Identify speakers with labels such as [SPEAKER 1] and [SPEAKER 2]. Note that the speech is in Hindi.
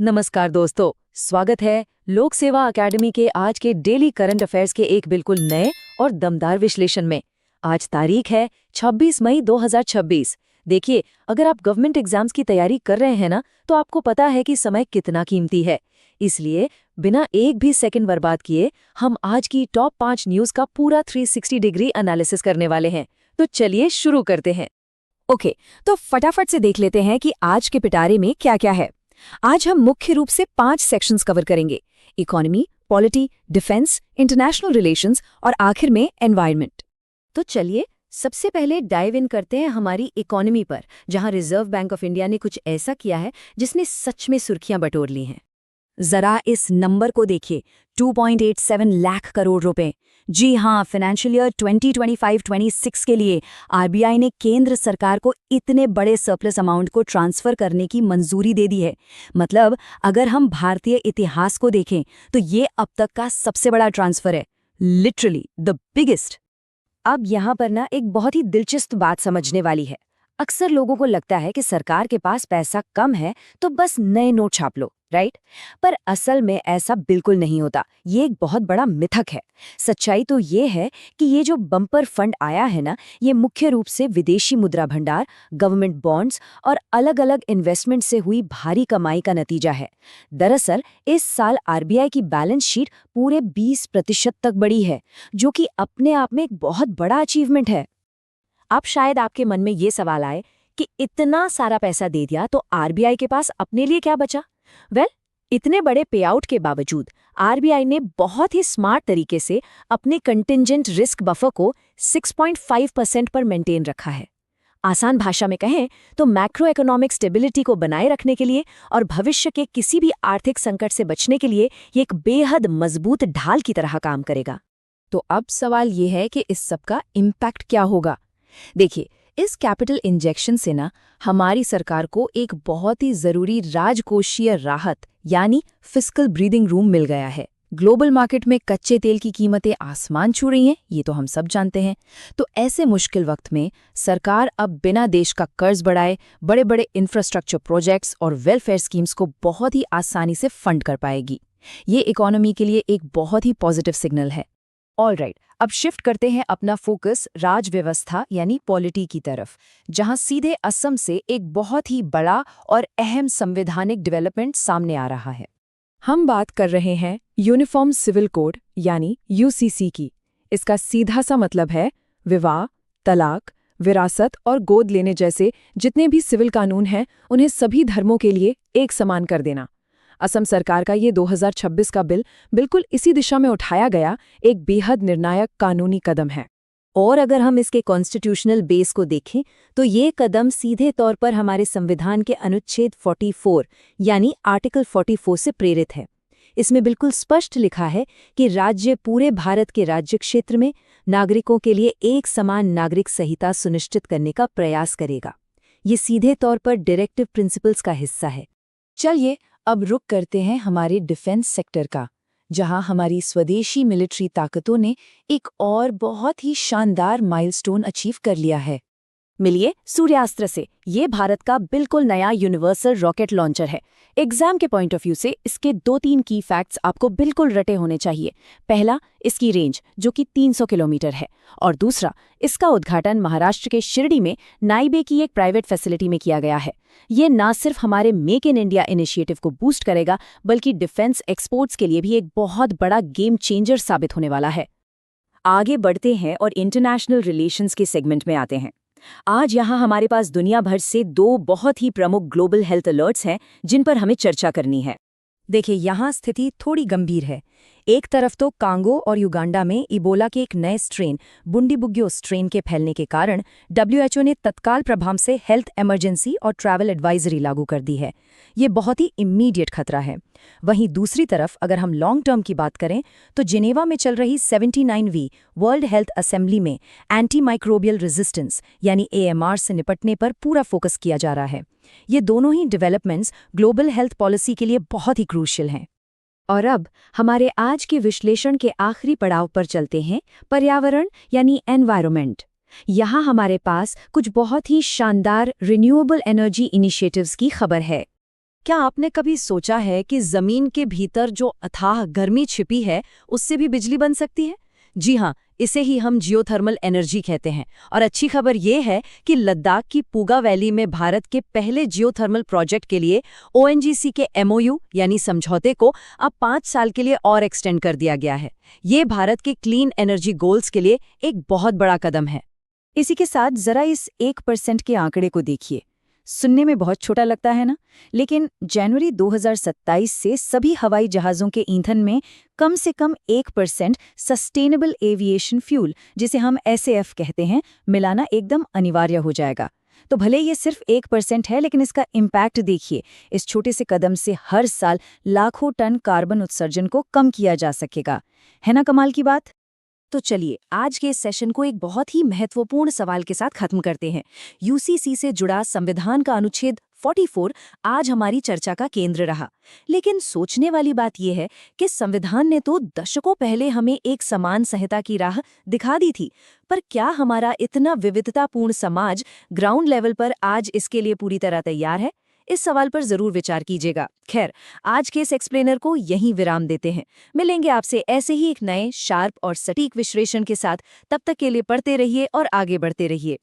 [SPEAKER 1] नमस्कार दोस्तों, स्वागत है लोक सेवा अकेडमी के आज के डेली करंट अफेयर्स के एक बिल्कुल नए और दमदार विश्लेषण में। आज तारीख है 26 मई 2026। देखिए, अगर आप गवर्नमेंट एग्जाम्स की तैयारी कर रहे हैं ना, तो आपको पता है कि समय कितना कीमती है। इसलिए बिना एक भी सेकंड बर्बाद किए हम आज की टॉप 5 न्यूज़ का पूरा 360 डिग्री एनालिसिस करने वाले हैं। तो चलिए शुरू करते हैं।
[SPEAKER 2] ओके, तो फटाफट से देख लेते हैं कि आज के पिटारे में क्या क्या है। आज हम मुख्य रूप से 5 सेक्शंस कवर करेंगे: economy, polity, defence, international relations और आखिर में एनवायरनमेंट।
[SPEAKER 1] तो चलिए सबसे पहले डाइव इन करते हैं हमारी इकोनॉमी पर, जहां रिजर्व बैंक ऑफ इंडिया ने कुछ ऐसा किया है जिसने सच में सुर्खियां बटोर ली हैं।
[SPEAKER 2] जरा इस नंबर को देखिए, 2.87 लाख करोड़ रुपए। जी हाँ, फाइनेंशियल ईयर 2025-26 के लिए आरबीआई ने केंद्र सरकार को इतने बड़े सरप्लस अमाउंट को ट्रांसफर करने की मंजूरी दे दी है। मतलब अगर हम भारतीय इतिहास को देखें तो ये अब तक का सबसे बड़ा ट्रांसफर है, लिटरली द बिगेस्ट।
[SPEAKER 1] अब यहाँ पर ना एक बहुत ही दिलचस्प बात समझने वाली है। अक्सर लोगों को लगता है कि सरकार के पास पैसा कम है तो बस नए नोट छाप लो, राइट? पर असल में ऐसा बिल्कुल नहीं होता। ये एक बहुत बड़ा मिथक है। सच्चाई तो ये है कि ये जो बम्पर फंड आया है ना, ये मुख्य रूप से विदेशी मुद्रा भंडार, गवर्नमेंट बॉन्ड्स और अलग-अलग इन्वेस्टमेंट से हुई भारी कमाई का नतीजा है। दरअसल इस साल आरबीआई की बैलेंस शीट पूरे 20% तक बढ़ी है, जो कि अपने आप में एक बहुत बड़ा अचीवमेंट है। अब शायद आपके मन में ये सवाल आए कि इतना सारा पैसा दे दिया तो आरबीआई के पास अपने लिए क्या बचा? वेल, इतने बड़े पेआउट के बावजूद आरबीआई ने बहुत ही स्मार्ट तरीके से अपने कंटिंजेंट रिस्क बफर को 6.5% पर मेंटेन रखा है। आसान भाषा में कहें तो मैक्रो इकोनॉमिक स्टेबिलिटी को बनाए रखने के लिए और भविष्य के किसी भी आर्थिक संकट से बचने के लिए ये एक बेहद मजबूत ढाल की तरह काम करेगा।
[SPEAKER 2] तो अब सवाल ये है कि इस सब का इम्पैक्ट क्या होगा। देखिए, इस कैपिटल इंजेक्शन से ना हमारी सरकार को एक बहुत ही जरूरी राजकोषीय राहत यानी फिस्कल ब्रीदिंग रूम मिल गया है। ग्लोबल मार्केट में कच्चे तेल की कीमतें आसमान छू रही हैं, ये तो हम सब जानते हैं। तो ऐसे मुश्किल वक्त में सरकार अब बिना देश का कर्ज बढ़ाए बड़े बड़े इंफ्रास्ट्रक्चर प्रोजेक्ट्स और वेलफेयर स्कीम्स को बहुत ही आसानी से फंड कर पाएगी। ये इकोनॉमी के लिए एक बहुत ही पॉजिटिव सिग्नल है।
[SPEAKER 1] ऑलराइट, अब शिफ्ट करते हैं अपना फोकस राज व्यवस्था यानी पॉलिटी की तरफ, जहां सीधे असम से एक बहुत ही बड़ा और अहम संवैधानिक डेवलपमेंट सामने आ रहा है।
[SPEAKER 2] हम बात कर रहे हैं यूनिफॉर्म सिविल कोड यानी यूसीसी की। इसका सीधा सा मतलब है विवाह, तलाक, विरासत और गोद लेने जैसे जितने भी सिविल कानून हैं उन्हें सभी धर्मों के लिए एक समान कर देना। असम सरकार का ये 2026 का बिल बिल्कुल इसी दिशा में उठाया गया एक बेहद निर्णायक कानूनी कदम है।
[SPEAKER 1] और अगर हम इसके कॉन्स्टिट्यूशनल बेस को देखें तो ये कदम सीधे तौर पर हमारे संविधान के अनुच्छेद 44 यानी आर्टिकल 44 से प्रेरित है। इसमें बिल्कुल स्पष्ट लिखा है कि राज्य पूरे भारत के राज्य क्षेत्र में नागरिकों के लिए एक समान नागरिक संहिता सुनिश्चित करने का प्रयास करेगा। ये सीधे तौर पर डायरेक्टिव प्रिंसिपल्स का हिस्सा है।
[SPEAKER 2] चलिए अब रुक करते हैं हमारे डिफेंस सेक्टर का, जहां हमारी स्वदेशी मिलिट्री ताकतों ने एक और बहुत ही शानदार माइलस्टोन अचीव कर लिया है।
[SPEAKER 1] मिलिए सूर्यास्त्र से। ये भारत का बिल्कुल नया यूनिवर्सल रॉकेट लॉन्चर है। एग्जाम के पॉइंट ऑफ व्यू से इसके 2-3 की फैक्ट्स आपको बिल्कुल रटे होने चाहिए। पहला, इसकी रेंज जो कि 300 किलोमीटर है, और दूसरा, इसका उद्घाटन महाराष्ट्र के शिरडी में नाईबे की एक प्राइवेट फैसिलिटी में किया गया है। ये ना सिर्फ हमारे मेक इन इंडिया इनिशिएटिव को बूस्ट करेगा, बल्कि डिफेंस एक्सपोर्ट्स के लिए भी एक बहुत बड़ा गेम चेंजर साबित होने वाला है। आगे बढ़ते हैं और इंटरनेशनल रिलेशंस के सेगमेंट में आते हैं। आज यहाँ हमारे पास दुनिया भर से 2 बहुत ही प्रमुख ग्लोबल हेल्थ अलर्ट्स हैं जिन पर हमें चर्चा करनी है।
[SPEAKER 2] देखिए, यहाँ स्थिति थोड़ी गंभीर है। एक तरफ तो कांगो और युगांडा में इबोला के एक नए स्ट्रेन बुंडीबुग्यो स्ट्रेन के फैलने के कारण डब्ल्यूएचओ ने तत्काल प्रभाव से हेल्थ इमरजेंसी और ट्रैवल एडवाइजरी लागू कर दी है। ये बहुत ही इमीडिएट खतरा है। वहीं दूसरी तरफ अगर हम लॉन्ग टर्म की बात करें तो जिनेवा में चल रही 79वीं वर्ल्ड हेल्थ असेंबली में एंटी माइक्रोबियल रेजिस्टेंस यानी एएमआर से निपटने पर पूरा फोकस किया जा रहा है। ये दोनों ही डेवलपमेंट्स ग्लोबल हेल्थ पॉलिसी के लिए बहुत ही क्रूशियल हैं।
[SPEAKER 1] और अब हमारे आज के विश्लेषण के आखिरी पड़ाव पर चलते हैं, पर्यावरण यानी एनवायरनमेंट। यहाँ हमारे पास कुछ बहुत ही शानदार रिन्यूएबल एनर्जी इनिशिएटिव्स की खबर है।
[SPEAKER 2] क्या आपने कभी सोचा है कि जमीन के भीतर जो अथाह गर्मी छिपी है उससे भी बिजली बन सकती है? जी हाँ, इसे ही हम जियोथर्मल एनर्जी कहते हैं। और अच्छी खबर ये है कि लद्दाख की पूगा वैली में भारत के पहले जियोथर्मल प्रोजेक्ट के लिए ओएनजीसी के एमओयू यानी समझौते को अब 5 साल के लिए और एक्सटेंड कर दिया गया है। ये भारत के क्लीन एनर्जी गोल्स के लिए एक बहुत बड़ा कदम है।
[SPEAKER 3] इसी के साथ जरा इस 1% के आंकड़े को देखिए। सुनने में बहुत छोटा लगता है ना, लेकिन जनवरी 2027 से सभी हवाई जहाज़ों के ईंधन में कम से कम 1% सस्टेनेबल एविएशन फ्यूल, जिसे हम एसएएफ कहते हैं, मिलाना एकदम अनिवार्य हो जाएगा। तो भले ये सिर्फ 1% है, लेकिन इसका इम्पैक्ट देखिए। इस छोटे से कदम से हर साल लाखों टन कार्बन उत्सर्जन को कम किया जा सकेगा। है ना कमाल की बात?
[SPEAKER 1] तो चलिए आज के इस सेशन को एक बहुत ही महत्वपूर्ण सवाल के साथ खत्म करते हैं। यूसीसी से जुड़ा संविधान का अनुच्छेद 44 आज हमारी चर्चा का केंद्र रहा। लेकिन सोचने वाली बात यह है कि संविधान ने तो दशकों पहले हमें एक समान संहिता की राह दिखा दी थी, पर क्या हमारा इतना विविधतापूर्ण समाज ग्राउंड लेवल पर आज इसके लिए पूरी तरह तैयार है? इस सवाल पर जरूर विचार कीजिएगा। खैर, आज के इस एक्सप्लेनर को यहीं विराम देते हैं। मिलेंगे आपसे ऐसे ही एक नए शार्प और सटीक विश्लेषण के साथ। तब तक के लिए पढ़ते रहिए और आगे बढ़ते रहिए।